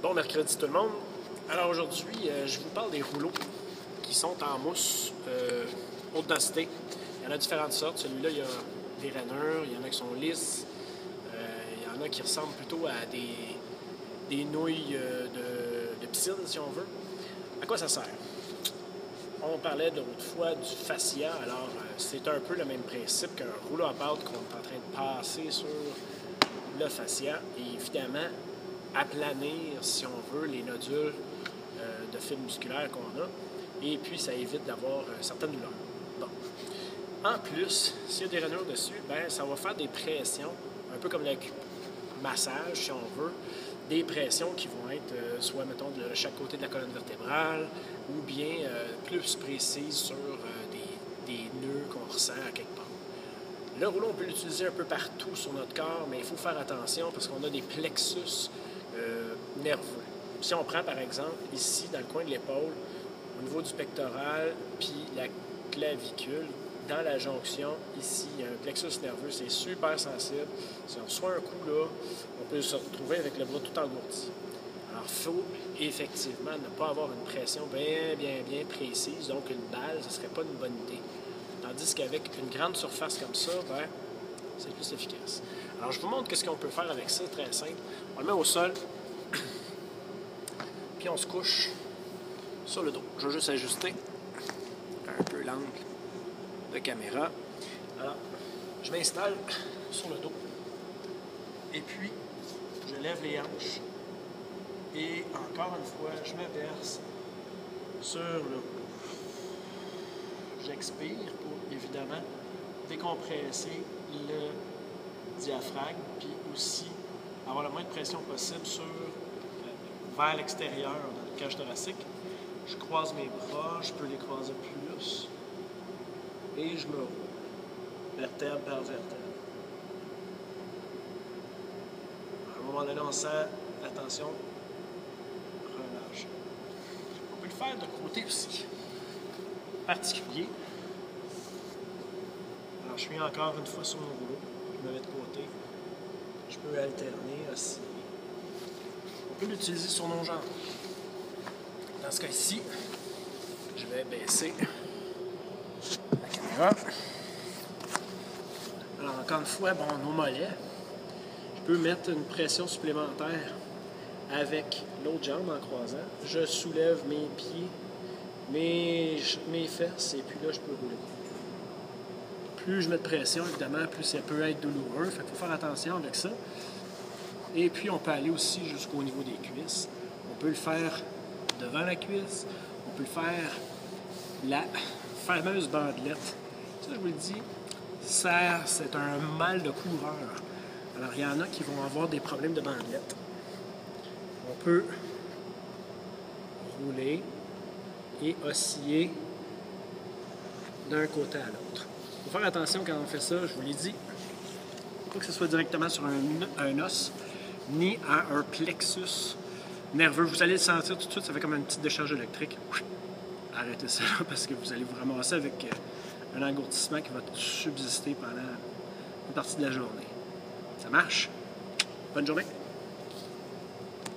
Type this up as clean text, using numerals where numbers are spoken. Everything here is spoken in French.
Bon mercredi tout le monde. Alors aujourd'hui, je vous parle des rouleaux qui sont en mousse haute densité. Il y en a différentes sortes. Celui-là, il y a des rainures, il y en a qui sont lisses, il y en a qui ressemblent plutôt à des nouilles de piscine, si on veut. À quoi ça sert? On parlait l'autre fois du fascia, alors c'est un peu le même principe qu'un rouleau à pâte qu'on est en train de passer sur le fascia et évidemment aplanir, si on veut, les nodules de fibres musculaires qu'on a et puis ça évite d'avoir certaines douleurs. Bon. En plus, s'il y a des rainures dessus, ben ça va faire des pressions, un peu comme le massage, si on veut, des pressions qui vont être soit, mettons, de chaque côté de la colonne vertébrale ou bien plus précises sur des nœuds qu'on ressent à quelque part. Le rouleau, on peut l'utiliser un peu partout sur notre corps, mais il faut faire attention parce qu'on a des plexus nerveux. Si on prend, par exemple, ici, dans le coin de l'épaule, au niveau du pectoral, puis la clavicule, dans la jonction, ici, il y a un plexus nerveux, c'est super sensible. Si on reçoit un coup là, on peut se retrouver avec le bras tout engourdi. Alors, il faut effectivement ne pas avoir une pression bien précise, donc une balle, ce ne serait pas une bonne idée. Tandis qu'avec une grande surface comme ça, ben, c'est plus efficace. Alors, je vous montre ce qu'on peut faire avec ça, très simple. On le met au sol, puis on se couche sur le dos. Je vais juste ajuster un peu l'angle de caméra. Alors, je m'installe sur le dos et puis je lève les hanches et encore une fois, je me verse sur le rouleau. J'expire pour évidemment décompresser le diaphragme puis aussi avoir la moins de pression possible vers l'extérieur dans le cage thoracique. Je croise mes bras, je peux les croiser plus. Et je me roule, vertèbre par vertèbre. À un moment donné, on sent la tension relâche. On peut le faire de côté aussi, particulier. Alors, je suis encore une fois sur mon rouleau, je me mets de côté. Je peux alterner aussi. On peut l'utiliser sur nos jambes. Dans ce cas-ci, je vais baisser la caméra. Alors, encore une fois, bon, nos mollets, je peux mettre une pression supplémentaire avec l'autre jambe en croisant. Je soulève mes pieds, mes fesses, et puis là, je peux rouler. Plus je mets de pression, évidemment, plus ça peut être douloureux. Fait qu'il faut faire attention avec ça. Et puis, on peut aller aussi jusqu'au niveau des cuisses. On peut le faire devant la cuisse. On peut le faire la fameuse bandelette. Ça, je vous le dis, c'est un mal de coureur. Alors, il y en a qui vont avoir des problèmes de bandelette. On peut rouler et osciller d'un côté à l'autre. Il faut faire attention quand on fait ça, je vous l'ai dit, pas que ce soit directement sur un os, ni à un plexus nerveux. Vous allez le sentir tout de suite, ça fait comme une petite décharge électrique. Arrêtez ça là, parce que vous allez vous ramasser avec un engourdissement qui va subsister pendant une partie de la journée. Ça marche? Bonne journée!